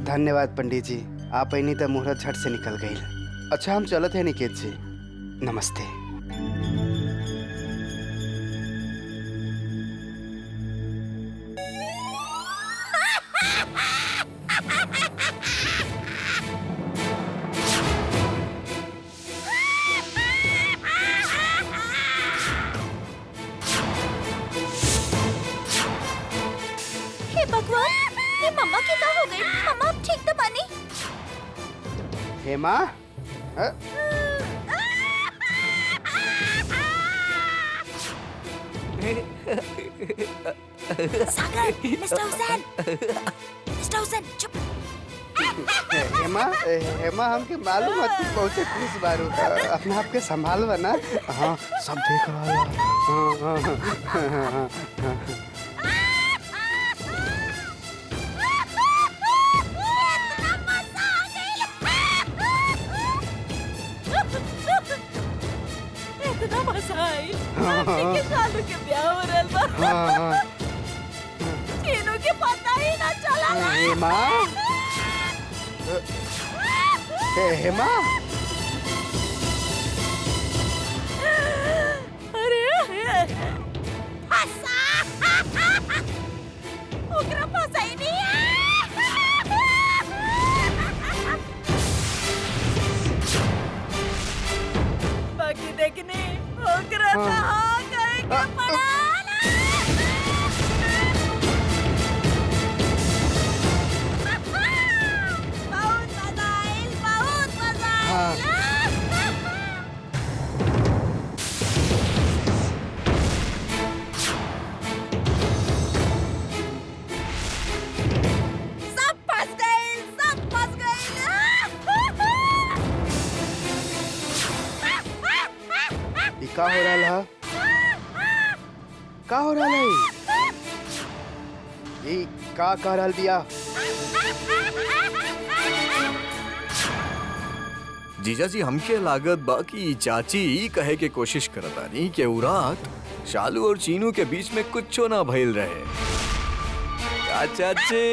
धन्यवाद पंडित जी, आप ऐनी तो मुहूर्त झट से निकल गई। अच्छा हम चलत है निकेत जी, नमस्ते। मम्मा की क्या हो गई? मम्मा अब ठीक तो बनी? हेमा? सागर, मिस्टर हुसैन, मिस्टर हुसैन चुप। हेमा हेमा हमके मालूम है तू बहुत खुश बारू, अपने आप के संभाल बना। हाँ सब देख रहा है। इतना मजा आई के सालू के ब्याह हो रहल बा। चीनू के पता ही ना चला। हेमा हेमा अरे फंसा ओकरा फंसा ही नहीं है। बाकी देखने ओकरा कहाँ गए क्या पड़ा। बहुत मजा आइल, बहुत मजा आइल। सब फंस गए, सब फंस गए। का हो रहा है? का हो रहा है? ये का कर रहल बिया? जीजा जी हमके लागत बा कि चाची ई कहे के कोशिश करतानी कि उ रात शालू और चीनू के बीच में कुछो ना भइल रहे। का चाची?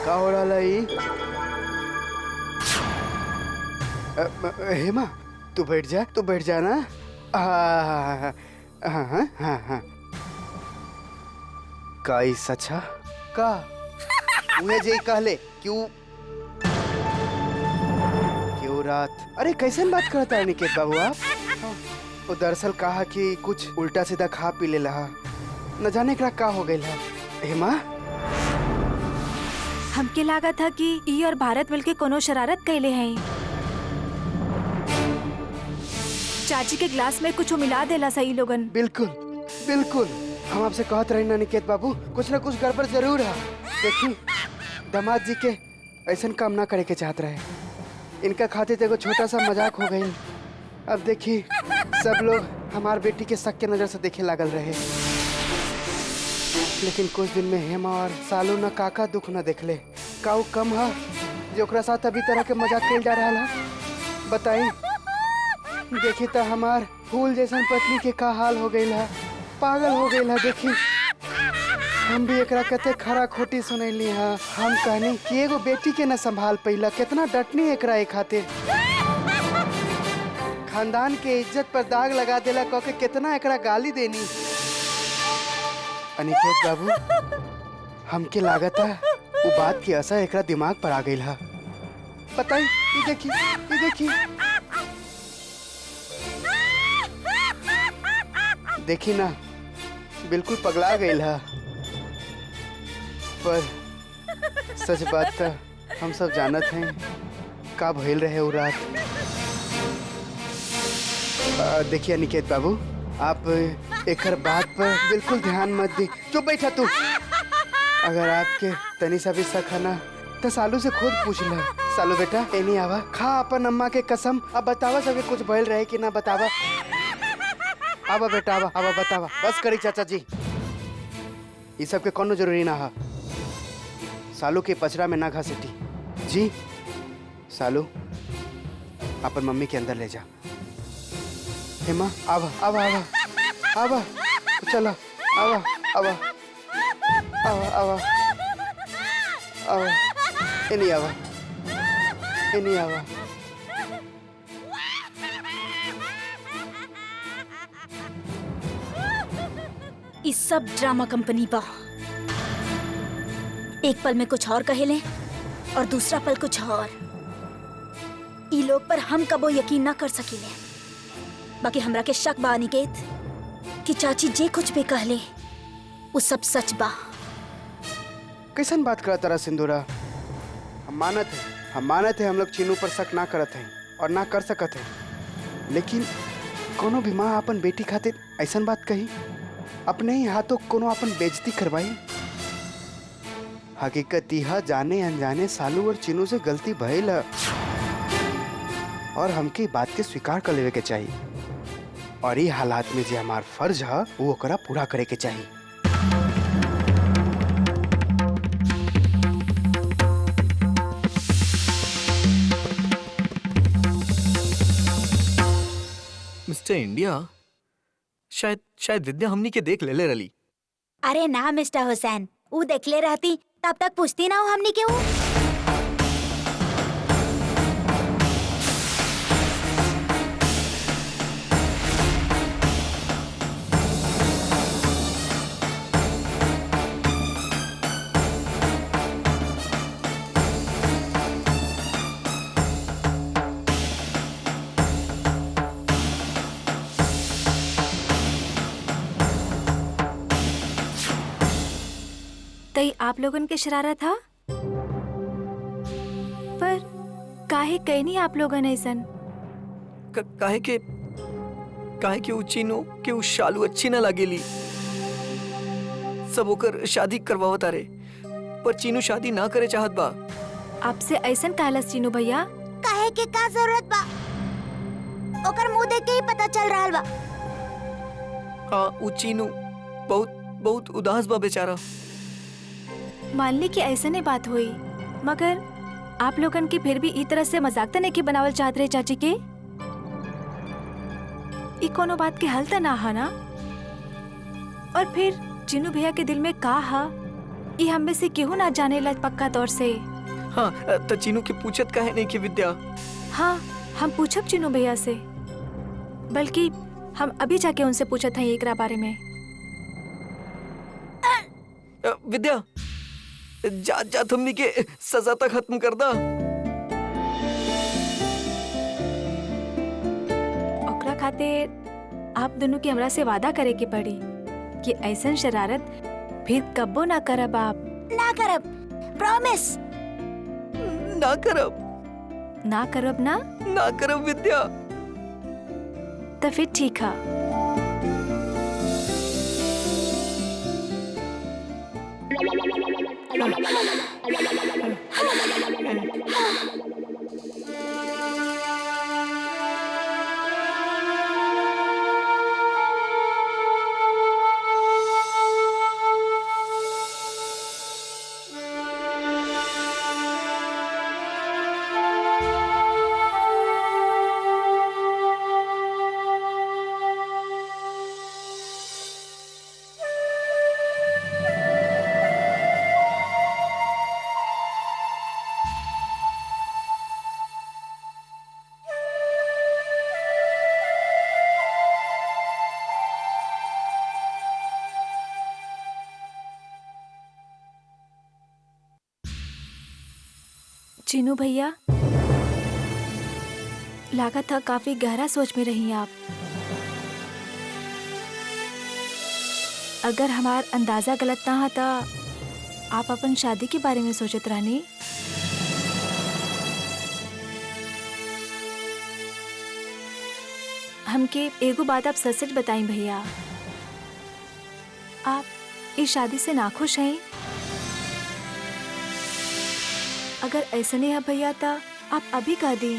का हो रहा है? हेमा तू बैठ जा ना। हाँ हाँ हाँ हाँ का ई सचा का उन्हें जे कहले क्यों रात? अरे कैसे बात करता है निकेत बाबू आप? वो दरअसल कहा कि कुछ उल्टा सीधा खा पी ले रहा, न जाने का हो गई है। हेमा हमके लगा था कि ई और भारत मिलके कोनो शरारत कैले हैं। चाची के ग्लास में कुछ मिला देला सही लोगन। बिल्कुल बिल्कुल, हम आपसे कहते रहे ना निकेत बाबू, कुछ न कुछ गड़बड़ जरूर है। देखिए दामाद जी के ऐसा काम ना करे के चाहते रहे, इनका खातिर एगो छोटा सा मजाक हो गई। अब देखिए सब लोग हमार बेटी के शक के नजर से देखे लागल रहे, लेकिन कुछ दिन में हेमा और सालू न काका दुख न देखले। काऊ कम है जो ओकरा साथ अभी तरह के मजाक कल जा रहा है? बताई देखी तो हमार फूल जैसन पत्नी के का हाल हो गई है, पागल हो गई है। देखी हम भी एकरा कते खरा खोटी सुनैली है। हम कहनी कि एगो बेटी के न संभाल पैला, कितना डटनी एकरा एक खातिर, खानदान के इज्जत पर दाग लगा देला कह के कितना एकरा गाली देनी। अनिकेत बाबू हमके लागत है वो बात की असर एकरा दिमाग पर आ गई है। बताई ये देखी देखी ना बिल्कुल पगला गई है। पर सच बात तो हम सब जानत हैं का भइल रहे वो रात। देखिए निकेत बाबू आप एक बात पर बिल्कुल ध्यान मत दी। चुप बैठा तू। अगर आपके तनी सा भी शक है ना तो सालू से खुद पूछ ले। सालू बेटा एनी आवा, खा अपन अम्मा के कसम, अब बतावा सबके कुछ भइल रहे कि ना बतावा। आवा बेटा आवा बतावा, बस करी चाचा जी। ये सब के कोनो जरूरी ना है। सालू के पचरा में ना घसीटी। जी सालू अपन मम्मी के अंदर ले जा। हेमा आवा आवा आवा आवा, चलो आवा आवा आवा आवा आवा, इन्हीं आवा इन्हीं आवा। इस सब ड्रामा कंपनी बा। एक पल में कुछ और कहेले और दूसरा पल कुछ और। ई लोग पर हम कबो यकीन ना कर सकीले। बाकी हमरा के शक बा अनिकेत कि चाची जे कुछ भी कहले वो सब सच बा। कैसन बात करत तारा सिंदूरा? हम मानत है हम लोग चीनू पर शक ना करत हैं और ना कर सकत हैं, लेकिन कोनो भी माँ अपन बेटी खातिर ऐसन बात कही, अपने ही हाथों कोनो अपन बेइज्जती करवाई। हकीकत यह जाने अनजाने सालू और चीनू से गलती भइल है और हमके बात के स्वीकार कर लेवे के चाहिए और ये हालात में जो हमार फर्ज है वो ओकरा पूरा करे के चाहिए। मिस्टर इंडिया, शायद विद्या हमनी के देख ले रली। अरे ना मिस्टर हुसैन, वो देख ले रहती तब तक पूछती ना हो हमनी के वो। तई आप लोगन के शरारत था, पर काहे कहीं नहीं आप लोगन ऐसन? काहे के उ चीनू के उ शालू अच्छी ना लागेली। सब ओकर शादी करवावत तारे, पर चीनू शादी ना करे चाहत बा। आपसे ऐसन कहलस चीनू भैया? काहे के का जरूरत बा? ओकर मुंह देख के ही पता चल रहा बा। हाँ, उ चीनू बहुत उदास बा बेचारा। मान ली कि ऐसे नहीं बात हुई, मगर आप लोगन की फिर भी ई तरह से मजाक तो नहीं बनावल चाहत रहे चाची के। ई कोनो बात के हल तो ना है ना? और फिर चीनू भैया के दिल में का हा, ई हम में से केहू ना जाने ला पक्का तौर से। हाँ, तो चीनू के पूछत काहे नहीं कि विद्या? हाँ, हम पूछब चीनू भैया से, बल्कि हम अभी जाके उनसे पूछत हैं एकरा बारे में। विद्या, जा तुमनी के सजा तक खत्म कर दा। ओकरा खातिर आप दोनों की हमरा से वादा करे के पड़ी कि ऐसन शरारत फिर कब्बो ना करब। आप ना करब, प्रॉमिस। ना करब ना करब विद्या। तो फिर ठीक है। चीनू भैया, लागत था काफी गहरा सोच में रही आप। अगर हमार अंदाजा गलत ना था तो आप अपन शादी के बारे में सोचत रहनी। हमके एगो बात आप सच सच बताई भैया, आप इस शादी से नाखुश हैं? अगर ऐसा नहीं है भैया तो आप अभी कह दी,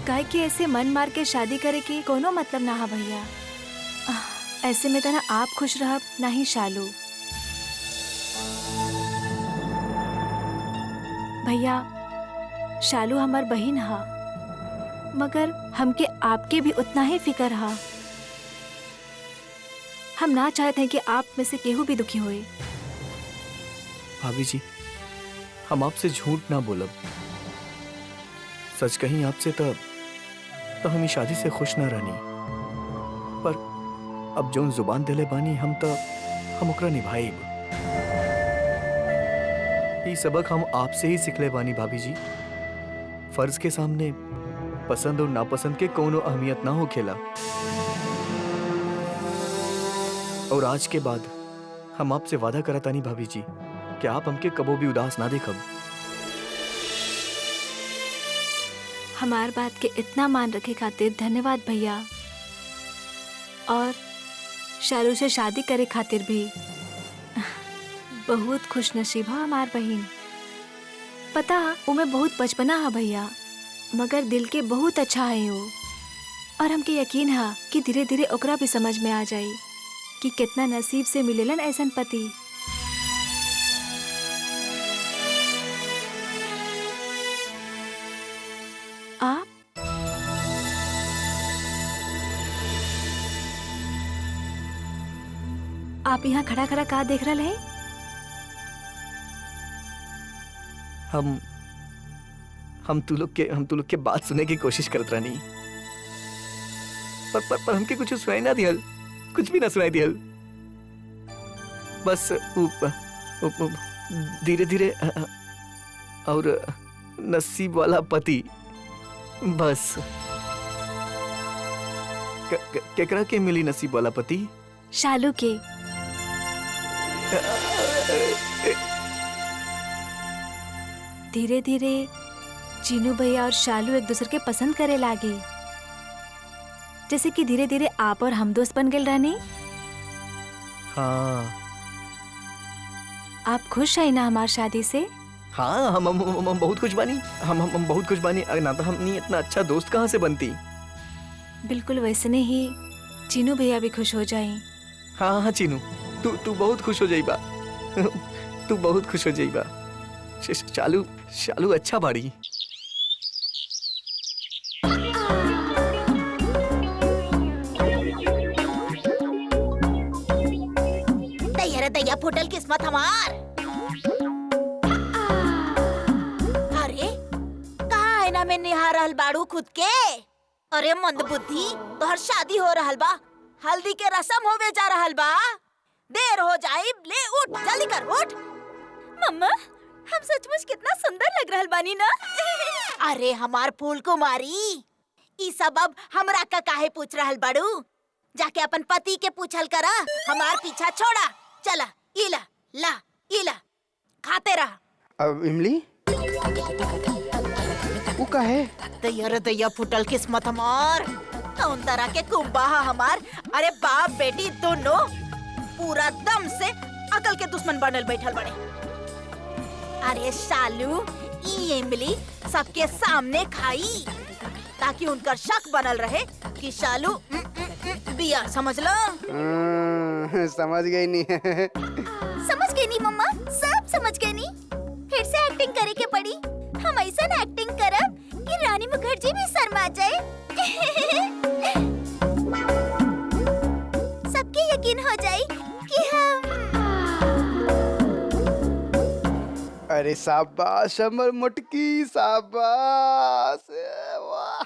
काहे कि ऐसे मन मार के शादी करे की कोनो मतलब ना है भैया। ऐसे में तो ना आप खुश रह ना ही शालू। भैया शालू हमार बहिन हा, मगर हमके आपके भी उतना ही फिकर हा। हम ना चाहते हैं कि आप में से केहू भी दुखी होए। भाभी जी, हम आपसे झूठ ना बोलब। सच कहीं आपसे तो हम ई शादी से खुश ना रहनी, पर अब जौन जुबान दिले बानी हम ओकरा निभाइब। ई सबक हम आपसे ही सिखले बानी भाभी जी। फर्ज के सामने पसंद और नापसंद के कोनो अहमियत ना हो खेला। और आज के बाद हम आपसे वादा करतानी भाभी जी कि आप हमके कबो भी उदास ना देखब। हमार बात के इतना मान रखे खातिर धन्यवाद भैया, और शालू से शादी करे खातिर भी बहुत खुश नसीब है हमार बहिन। पता उमे बहुत बचपना है भैया, मगर दिल के बहुत अच्छा है वो। और हमके यकीन है कि धीरे धीरे ओकरा भी समझ में आ जाई कि कितना नसीब से मिलेलन ऐसन पति। आप यहाँ खड़ा खड़ा का देख रहे हैं? हम तू लोग के बात सुने की कोशिश करत रहनी, पर हमके कुछ सुनाई ना दियल, कुछ भी ना सुनाई दियल। बस धीरे धीरे और नसीब वाला पति, बस केकरा के मिली नसीब वाला पति? शालू के। धीरे धीरे चीनू भैया और शालू एक दूसरे के पसंद करे लागे, जैसे कि धीरे धीरे आप और हम दोस्त बन गए रहनी। हाँ, आप खुश है ना हमार शादी से? हाँ, हम बहुत खुश बानी। हम बहुत खुश बानी। अगर ना तो हमनी इतना अच्छा दोस्त कहाँ से बनती। बिल्कुल वैसने ही चीनू भैया भी खुश हो जाए। हाँ हाँ चीनू, तू बहुत खुश हो जाइबा। तू बहुत खुश हो जाइबा। शालू अच्छा बाड़ी। दैया फुटल किस्मत हमार। अरे कहाँ है ना में निहार रहल बाड़ू खुद के? अरे मंदबुद्धि, तोहर शादी हो रहल बा, हल्दी के रस्म होवे जा रहल बा, देर हो जाई, ले उठ, जल्दी कर, उठ। मम्मा, हम सचमुच कितना सुंदर लग रहल बानी ना? अरे हमार फूल कुमारी, ई सबब हमरा का काहे पूछ रहल बाड़ू? जाके अपन पति के पूछल करा, हमार पीछा छोड़ा। चला, इला, ला, इला, खाते रहा। अब इमली वो का है? दैया फुटल किस्मत हमार, कौन तरह के कुंबा हमार। अरे बाप बेटी दोनों पूरा दम से अकल के दुश्मन बनल बैठल बड़े। अरे शालू, ई इमली सबके सामने खाई ताकि उनका शक बनल रहे कि शालू बिया, समझ लो। समझ गई नहीं। समझ गई नहीं मम्मा, सब समझ गई नहीं। फिर से एक्टिंग करे के पड़ी। हम ऐसा एक्टिंग करब कि रानी मुखर्जी भी शर्मा जाए। सबके यकीन हो जाए कि हम। अरे शाबाश हमर मोटकी, शाबाश, वाह।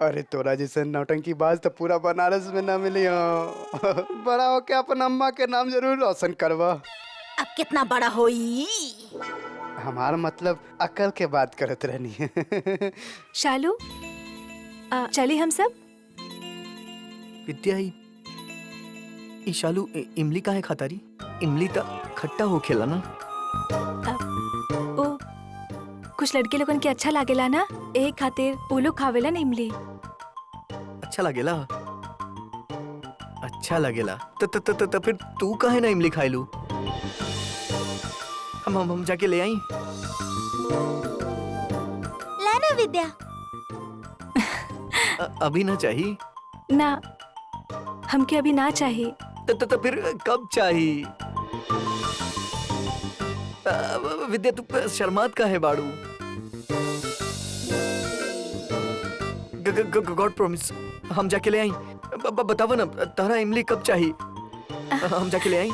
अरे तोरा जैसे नौटंकी बाज तो पूरा बनारस में ना मिली हो। बड़ा होके अपन अम्मा के नाम जरूर रोशन करवा। अब कितना बड़ा होई? हमारा मतलब अकल के बात करत रहनी। शालू, चली हम सब। विद्या, ई शालू इमली काहे खातारी? इमली तो खट्टा हो खेला ना। ओ कुछ लड़के लोगन के अच्छा लागेला ना, एक खातिर वो लोग खावेला ना इमली। अच्छा लगेला? अच्छा लगेला तो फिर तू काहे ना इमली खाए लू? हम जाके ले आई। लाना विद्या। अभी ना चाहिए ना, हमके अभी ना चाहिए। तो फिर कब चाहिए? विद्या, तू शर्मात का है बाड़ू? गॉड प्रॉमिस हम जाके ले आई। बताओ ना तारा इमली कब चाहिए, हम जाके ले आई।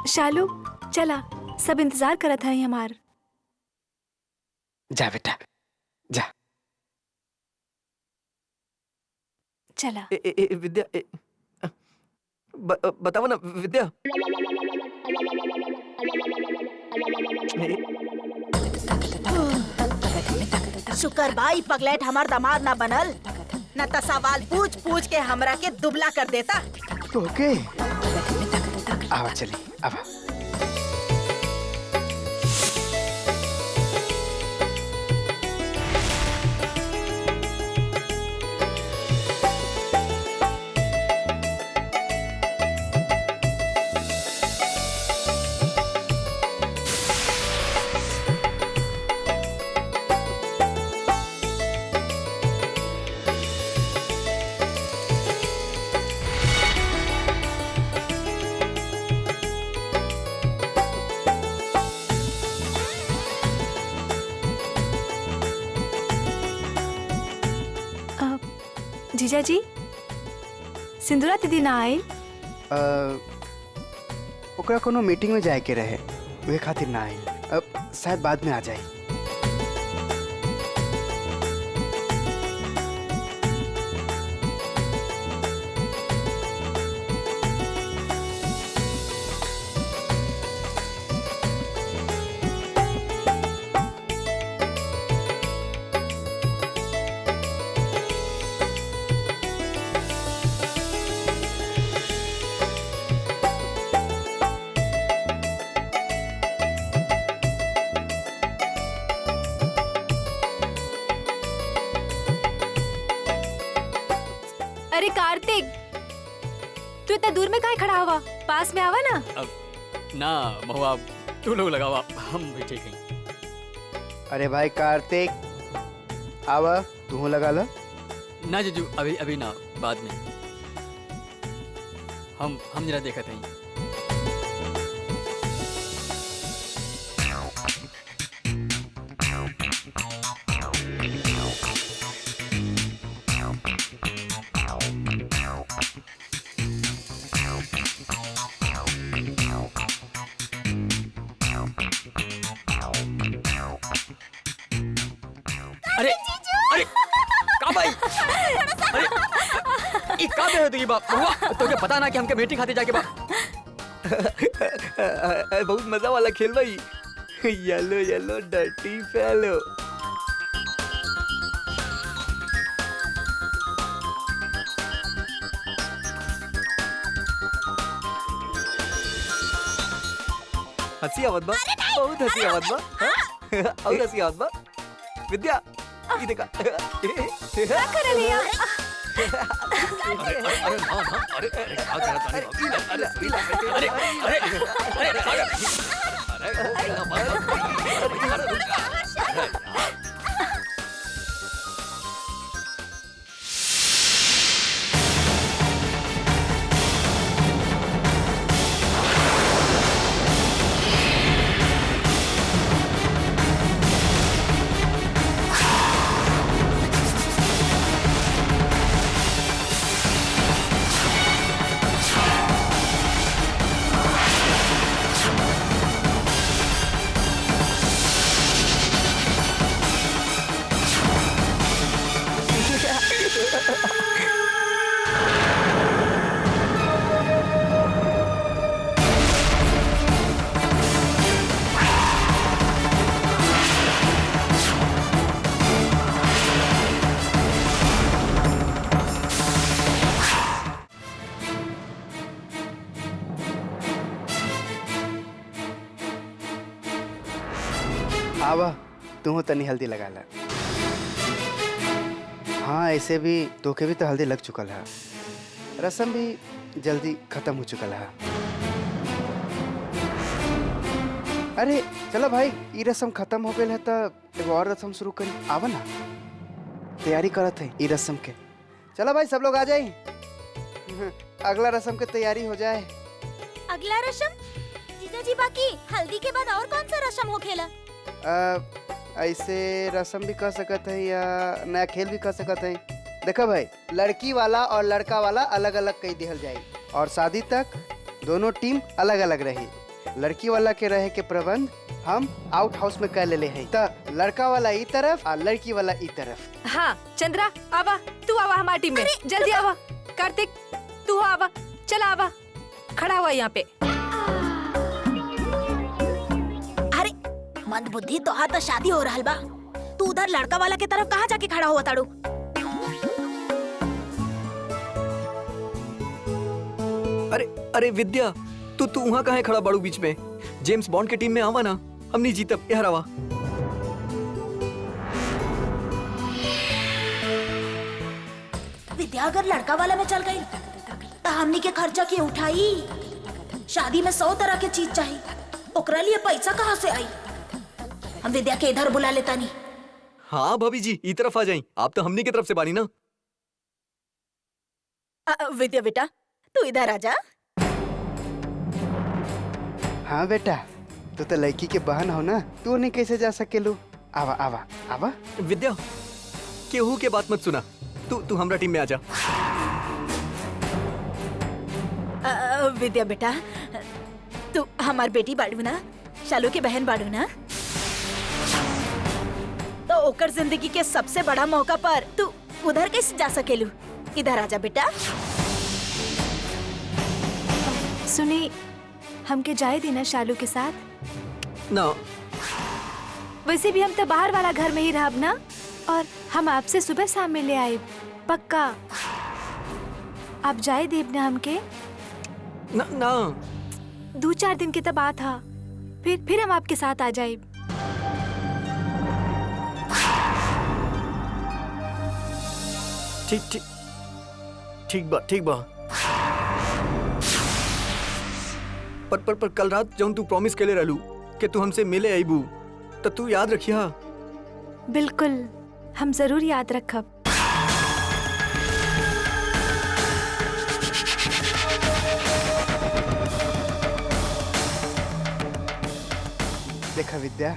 शालू चला, सब इंतजार करत है हमार। जा बेटा जा। चला। विद्या बताओ ना विद्या। शुक्र भाई पगलेट हमार दामाद ना बनल, न त सवाल पूछ पूछ के हमरा के दुबला कर देता। तो ओके आवा चली आवा। जीजा जी सिंदूरा दीदी ना आए। ओकरा कोनो मीटिंग में जाए के रहे, वे खातिर ना आई। अब शायद बाद में आ जाए। अरे कार्तिक, तू इतना दूर में काहे खड़ा हुआ? पास में आवा ना। अब ना महुआ, तू लोग लगावा, हम भी ठीक हैं। अरे भाई कार्तिक आवा, तू लगा ला। ना जीजू अभी अभी ना, बाद में। हम जरा देखते हैं। अरे अरे का भाई, अरे ये का बे हो तुगी बाप हुआ तो क्या पता ना कि हमके मीटिंग खाते जाके बा। बहुत मजा वाला खेल भाई। Yellow yellow dirty fellow. हंसी आवत बा, बहुत हंसी आवत बा। और हंसी आवत बा। विद्या ये देखा। क्या कर रही है? अरे अरे अरे ना ना, अरे अरे क्या कर रहा है? अरे अरे अरे आवा तू तनी हल्दी लगा ला। हाँ ऐसे भी तोके भी तो हल्दी लग चुकल है, रस्म भी जल्दी खत्म हो चुकल है। अरे चलो भाई, ये रस्म खत्म हो गई है तो एगो और रस्म शुरू करी। आवा ना, तैयारी करत है ये रस्म के। चलो भाई सब लोग आ जाए, अगला रस्म की तैयारी हो जाए। अगला रस्म जीजा जी, बाकी हल्दी के बाद और कौन सा रस्म हो खेला? ऐसे रस्म भी कर सकत है या नया खेल भी कर सकत है। देखो भाई, लड़की वाला और लड़का वाला अलग अलग कही दिहल जाए और शादी तक दोनों टीम अलग अलग रही। लड़की वाला के रहे के प्रबंध हम आउट हाउस में कर ले हैं। त लड़का वाला ई तरफ और लड़की वाला ई तरफ। हाँ चंद्रा आवा, तू आवा हमारी टीम में, जल्दी आवा। कार्तिक तू आवा, चल आवा, खड़ा हुआ यहाँ पे। अरे मंद बुद्धि, तो हाँ तो शादी हो रहा बा, तू उधर लड़का वाला के तरफ कहाँ जाके खड़ा हुआ ताड़ू? अरे अरे विद्या, तू वहाँ कहाँ है खड़ा बाड़ू बीच में? जेम्स बॉन्ड के टीम में आवा ना, हमनी जीतब, यहाँ आवा। विद्या अगर लड़का वाला में चल गई तो हमनी के खर्चा के उठाई? शादी में 100 तरह के चीज चाहिए, ओकरा लिए पैसा कहाँ से आई? हम विद्या के इधर बुला लेता नहीं। हाँ भाभी जी, ई तरफ आ जाई, आप तो हमनी की तरफ से बानी ना। विद्या बेटा तू इधर आ जा। हाँ बेटा, तू तो लड़की के बहन हो ना, तू नहीं कैसे जा सकेलू? आवा आवा आवा। विद्या, केहू के बात मत सुना, तू हमरा टीम में आ जा। विद्या बेटा, तू हमार बेटी बाड़ू ना, शालू के बहन बाड़ू ना, तो ओकर जिंदगी के सबसे बड़ा मौका पर तू उधर कैसे जा सकेलू? इधर आ जा बेटा। सुनी, हमके जाए देना शालू के साथ ना। वैसे भी हम तो बाहर वाला घर में ही रहब ना, और हम आपसे सुबह शाम में ले आए, पक्का। आप जाए देब ना हमके? ना ना, 2-4 दिन के तो बात था, फिर हम आपके साथ आ जाए। ठीक बा। पर कल रात जौन तू प्रॉमिस केले रहलू कि तू हमसे मिले आईबू, तो तू याद रखिया। बिल्कुल, हम जरूर याद रखब। देखा विद्या,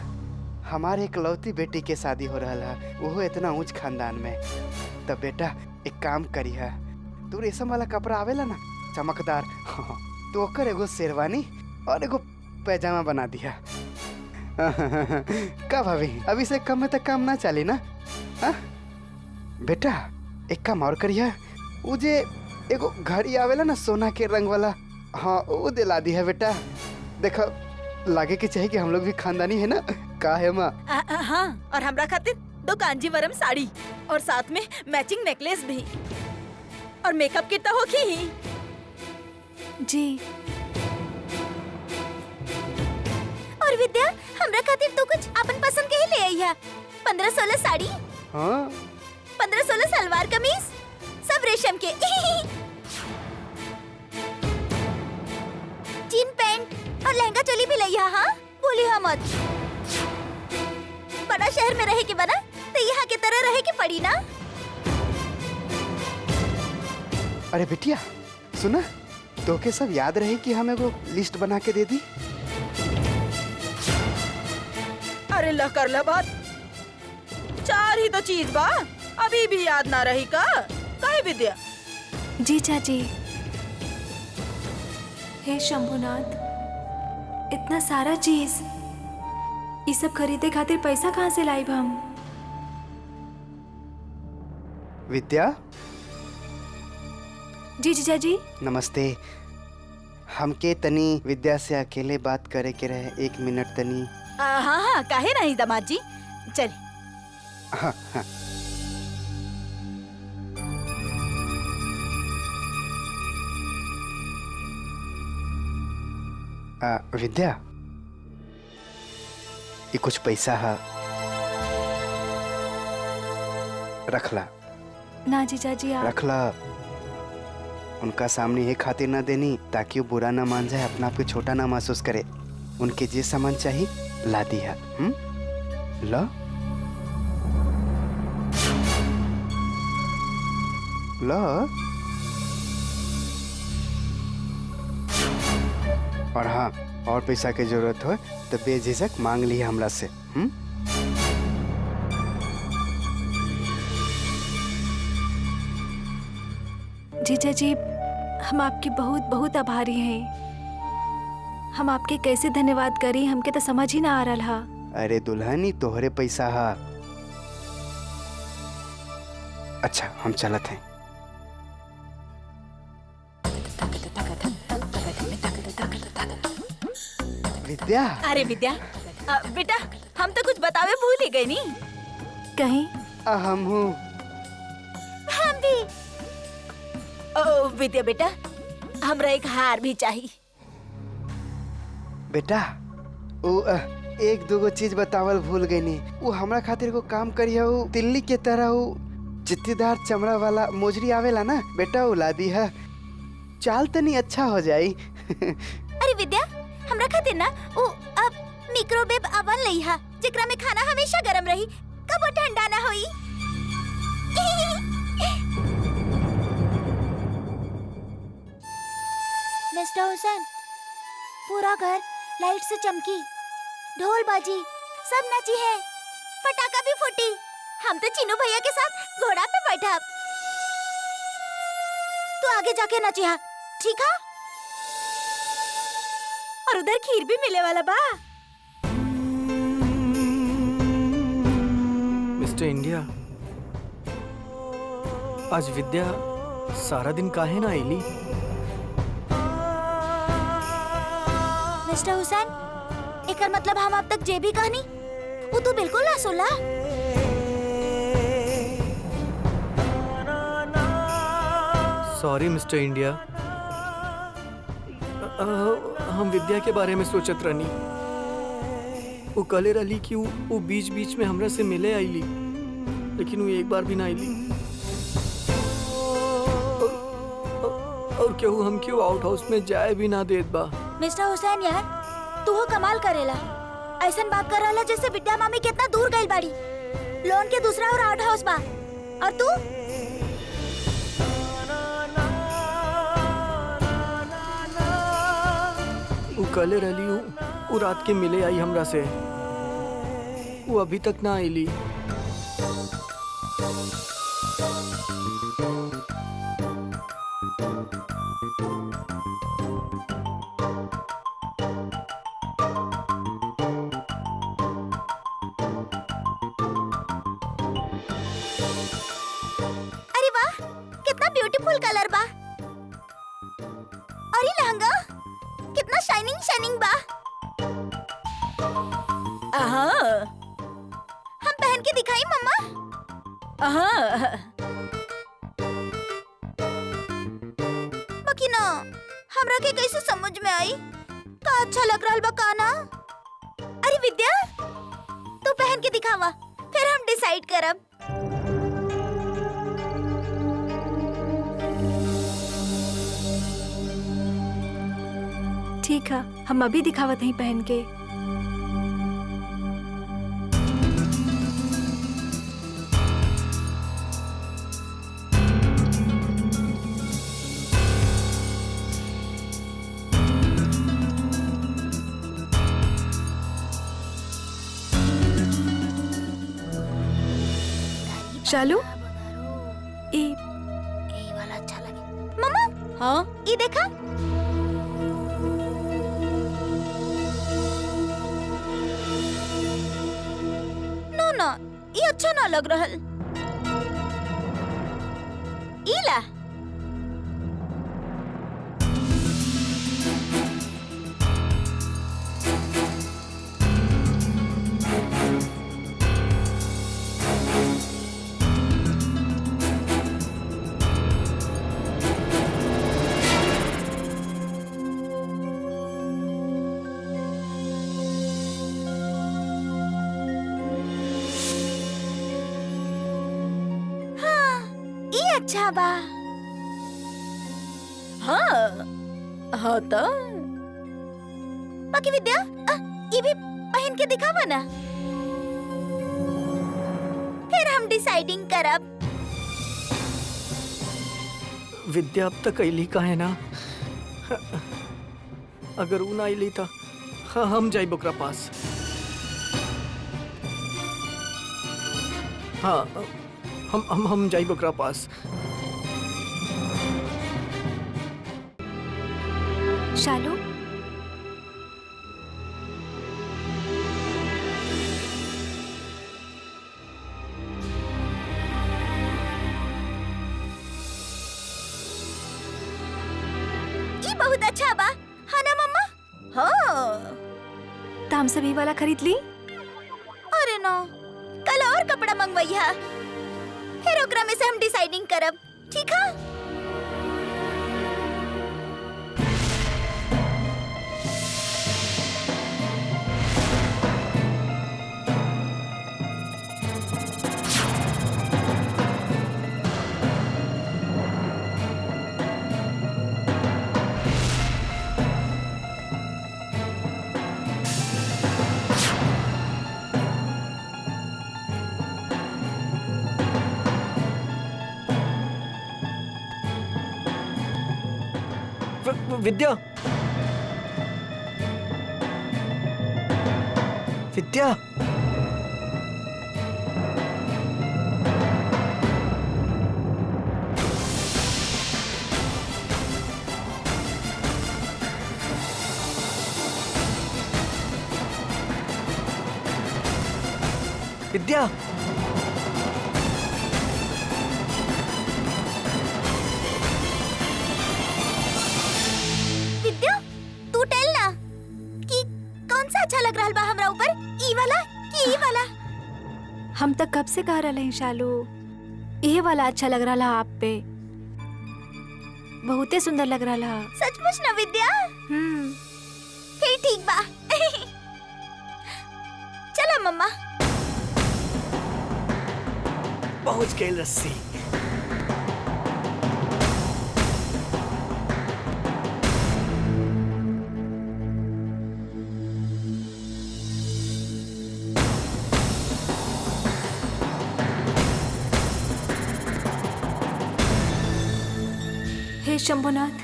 हमारे इकलौती बेटी के शादी हो रहा है, वो इतना ऊंच खानदान में। तब बेटा एक काम करी है, तू रेशम वाला कपड़ा आवेला ना, चमकदार, तो ओकर एगो शेरवानी और एगो पैजामा बना दिया। का भाभी, अभी से कम में तक काम ना चली ना? हा? बेटा एक काम और करिए, वो जे एगो घड़ी आवेला ना सोना के रंग वाला, हाँ वो दिला दी है बेटा। देखो लागे के चाहिए कि हम लोग भी खानदानी है ना, का है माँ? हाँ, और हमरा खातिर 2 कांजीवरम साड़ी और साथ में मैचिंग नेकलेस भी, और मेकअप किट तो होगी ही। जी। और विद्या, हमरा खातिर तो कुछ अपन पसंद के ही ले आई है। 15-16 साड़ी, हाँ 15-16 सलवार कमीज, सब रेशम के। जीन पैंट और लहंगा चोली भी लई है। हाँ बोली हाँ मत। बड़ा शहर में रहे के बना, तो यहाँ के तरह रहे के पड़ी ना। अरे बिटिया सुना, तो के सब याद रहे कि हमें वो लिस्ट बना के दे दी। अरे ला कर ला बात, 4 ही तो चीज बा, अभी भी याद ना रही का? काहे विद्या? जी चाची। हे शंभुनाथ, इतना सारा चीज, ये सब खरीदे खातिर पैसा कहाँ से लाइब हम? विद्या जी जीजा जी। नमस्ते। हमके तनी विद्या से अकेले बात करे के रहे, 1 मिनट तनी। हाँ हाँ, काहे नहीं दामाद जी, चल। हाँ हाँ। विद्या, ये कुछ पैसा है, रखला। ना जीजा जी आप। रखला, उनका सामने ये खातिर ना देनी ताकि वो बुरा ना मान जाए, अपना आप को छोटा ना महसूस करे। उनके जे सामान चाहिए ला दिया। ला ला। और हाँ, और पैसा की जरूरत हो तो बेझिझक मांग लिया हमरा से। जीजा जी, हम आपके बहुत बहुत आभारी हैं। हम आपके कैसे धन्यवाद करी, हमके तो समझ ही ना आ रहा हा। अरे दुल्हनी तोहरे पैसा हा। अच्छा हम चलत हैं। विद्या, अरे विद्या, बेटा हम तो कुछ बतावे भूल ही गए नी। कहीं हम हूँ। हम भी। ओ विद्या बेटा, हमरा एक हार भी चाहिए। बेटा वो एक दूगो चीज बतावल भूल गई नी। वो हमरा खातिर को काम करी है। वो दिल्ली के तरह वो जिद्दीदार चमड़ा वाला मोजरी आवेला ना बेटा, वो ला दी है। चाल तनी अच्छा हो जाई। अरे विद्या, हमरा खातिर ना वो अब मिक्रोवेव अवन लई हा, जेकरा में खाना हमेशा गरम रही, कबो ठंडा ना होई। मिस्टर हुसैन, पूरा घर लाइट से चमकी, ढोल बाजी, सब नाची है, पटाखा भी फूटी। हम तो चीनू भैया के साथ घोड़ा पे बैठा। तू आगे जाके नाची हा, ठीक है? और उधर खीर भी मिले वाला बा। मिस्टर इंडिया, आज विद्या सारा दिन काहे ना आईली? मिस्टर हुसैन, एकर मतलब हम अब तक जे भी कहनी वो तू बिल्कुल ना सुनला। सॉरी मिस्टर इंडिया, हम विद्या के बारे में सोचत रहनी। वो कले रही कि वो बीच बीच में हमरा से मिले आईली, लेकिन वो एक बार भी ना आईली। और केहू हम क्यों आउट हाउस में जाए भी ना देत बा। मिस्टर हुसैन यार, तू हो कमाल करेला। ऐसन बात कर रहा जैसे विद्या मामी कितना दूर गई बाड़ी। लोन के दूसरा और आउट हाउस बा, और तू वो कले रही वो रात के मिले आई हमरा से, वो अभी तक ना आईली। अरे वाह, कितना ब्यूटीफुल कलर बा। और ये लहंगा कितना शाइनिंग शाइनिंग बा। हम पहन के दिखाई मम्मा। बाकी ना हमरा के कैसे समझ में आई का अच्छा लग रहा बा का ना। अरे विद्या, तू पहन के दिखावा, फिर हम डिसाइड करब। ठीक है, हम अभी दिखावत नहीं पहन के। शालू, ये वाला अच्छा लगे मम्मा। हाँ, ये देखा। ना ये अच्छा ना लग रहा। इला अच्छा बा। हाँ हाँ तो बाकी विद्या, ये भी पहन के दिखावा ना, फिर हम डिसाइडिंग करब। विद्या अब तक अली का है ना। अगर वो ना अली था, हाँ हम जाई ओकरा पास। हाँ हम जाई ओकरा पास। शालू, ये बहुत अच्छा बा, है ना मम्मा? हाँ। तो हम सभी वाला खरीद ली। अरे नो, कल और कपड़ा मंगवाइया, फिर ओकरा में से हम डिसाइडिंग करब, ठीक है? विद्या, विद्या, विद्या, विद्या, तू टेल ना कि कौन सा अच्छा लग रहा बा हमरा ऊपर, ई वाला कि ई वाला? हम तक कब से कह रहे हैं शालू, ये वाला अच्छा लग रहा आप पे, बहुते सुंदर लग रहा। सचमुच ना विद्या? फिर ठीक बा। चलो मम्मा। पहुंच गई रस्सी। हे शंभुनाथ,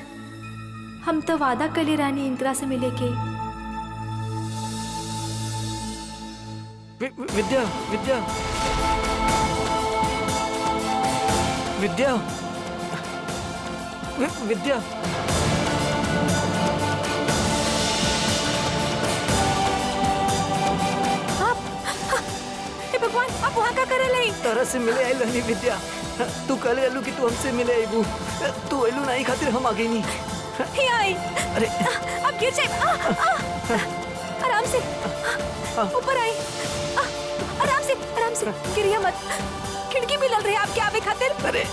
हम तो वादा कली रानी इंदिरा से मिले के। विद्या, विद्या, विद्या, विद्या, हे भगवान, आप वहाँ का करे लाई? तरह से मिले आई रहनी विद्या। तू कल आलू कि तू हमसे मिले आईबू, तू आलू नहीं खातिर हम आ गई नहीं। ही आई। अरे आप गिर जाए। आराम से, ऊपर आई। आराम से गिरिया मत, खिड़की भी लग रही है आपके आवे खातिर। अरे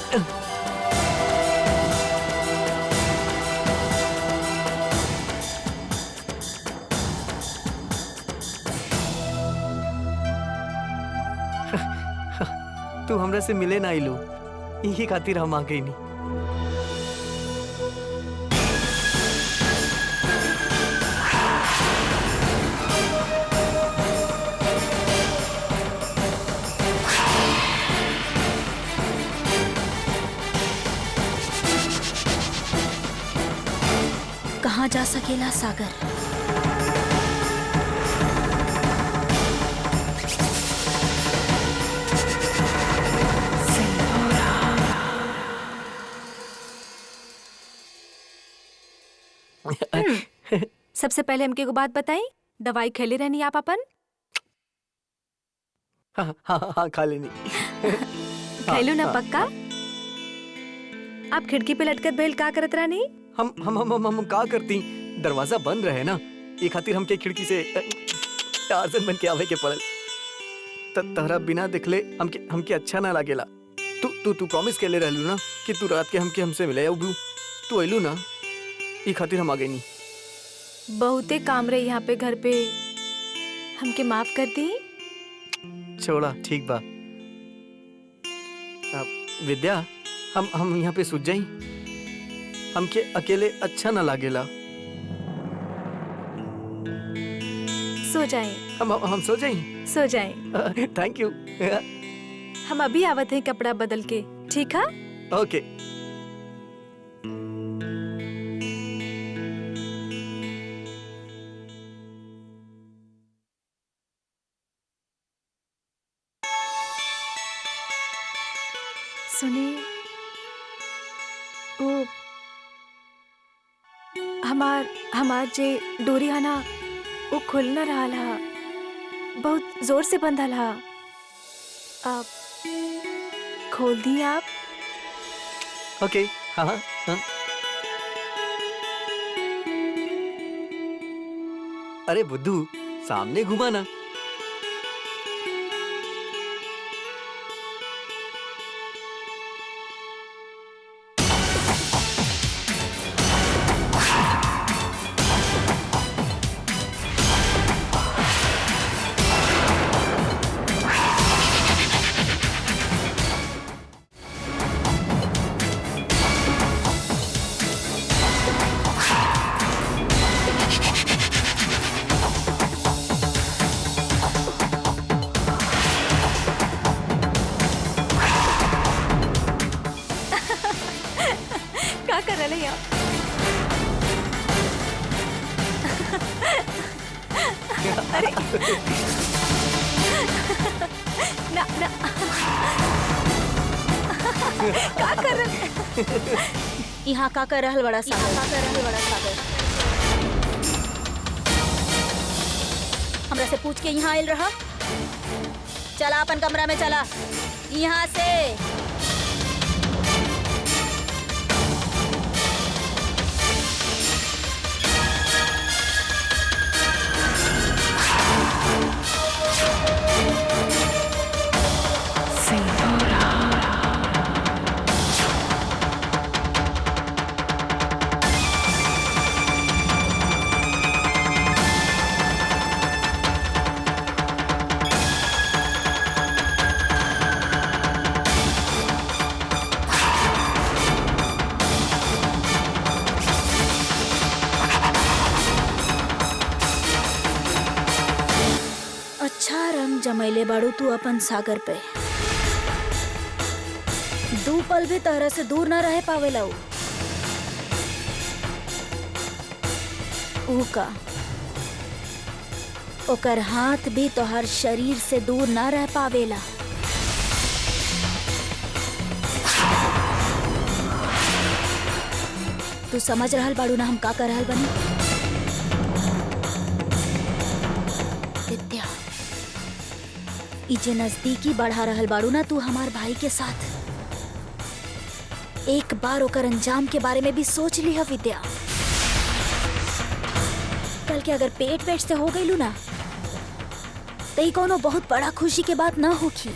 तू हमरा से मिले ना आइलू, यही खातिर हम आ गई नहीं। कहाँ जा सकेला सागर? सबसे पहले हमके को बात बताई, दवाई खेले रहनी आप अपन? हाँ हाँ हाँ, खा लेनी। खेलू ना पक्का? आप खिड़की पे लटकत बैल का करत रहनी? हम का करती, दरवाजा बंद रहे ना, ये खातिर हमके खिड़की से टार्जन बन के आवे के पड़ल। तहरा बिना देखले हमके अच्छा ना लागेला। तू प्रॉमिस के ले रहलू ना कि तू रात के हमसे मिले आबू, तू आइलू ना, ये खातिर हम आ गई नहीं। बहुते काम रहे यहाँ पे घर पे, हमके माफ कर दी। छोड़ा, ठीक बा। विद्या, हम यहाँ पे सूझ जाई, हमके अकेले अच्छा ना लागेला। सो जाए। हम सो जाई। सो जाए। Thank you. हम अभी आवत हैं कपड़ा बदल के, ठीक है? ओके। सुनिए, वो हमार जे डोरी है ना वो खुल न रहा हा, बहुत जोर से बंधल हा। आप खोल दी आप। ओके। हाँ हाँ हाँ। अरे बुद्धू, सामने घुमा ना। क्या कर रहे हैं आप? अरे ना ना क्या कर रहे? यहाँ का कर रहल बड़ा सागर। हमरा से पूछ के यहाँ आयल रहा। चला अपन कमरा में चला यहाँ से। अच्छा रंग जमैले बाड़ू तू अपन सागर पे। दू पल भी तरह से दूर न रह पावेला ऊ का। ओकर हाथ भी तोहर शरीर से दूर न रह पावेला। तू समझ रहल बाड़ू ना हम का कर रहल बनी? विद्या, ई जे नजदीकी बढ़ा रहल बाड़ू ना तू हमार भाई के साथ, एक बार ओकर अंजाम के बारे में भी सोच लिया विद्या। कल के अगर पेट वेट से हो गईलू ना तो ई कोनो बहुत बड़ा खुशी के बात ना होगी।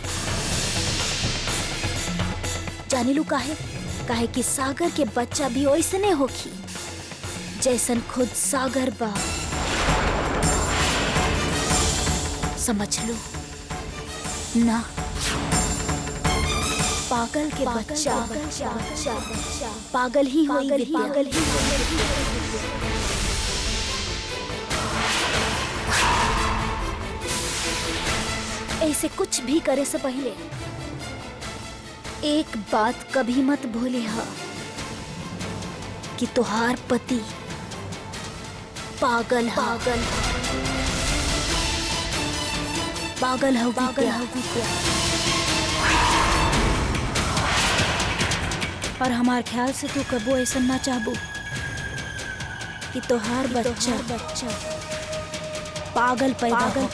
जानिलू काहे? काहे कि सागर के बच्चा भी ओइसने होगी जैसन खुद सागर बा। समझ लो ना, पागल के बच्चा पागल ही होई पागल ही। ऐसे कुछ भी करे से पहले एक बात कभी मत भूले हा कि तुहार पति पागल पागल हो विद्या। और हमार ख्याल से तू कबो ऐसा ना चाहबू कि तुहार बच्चा पागल पैदा हो।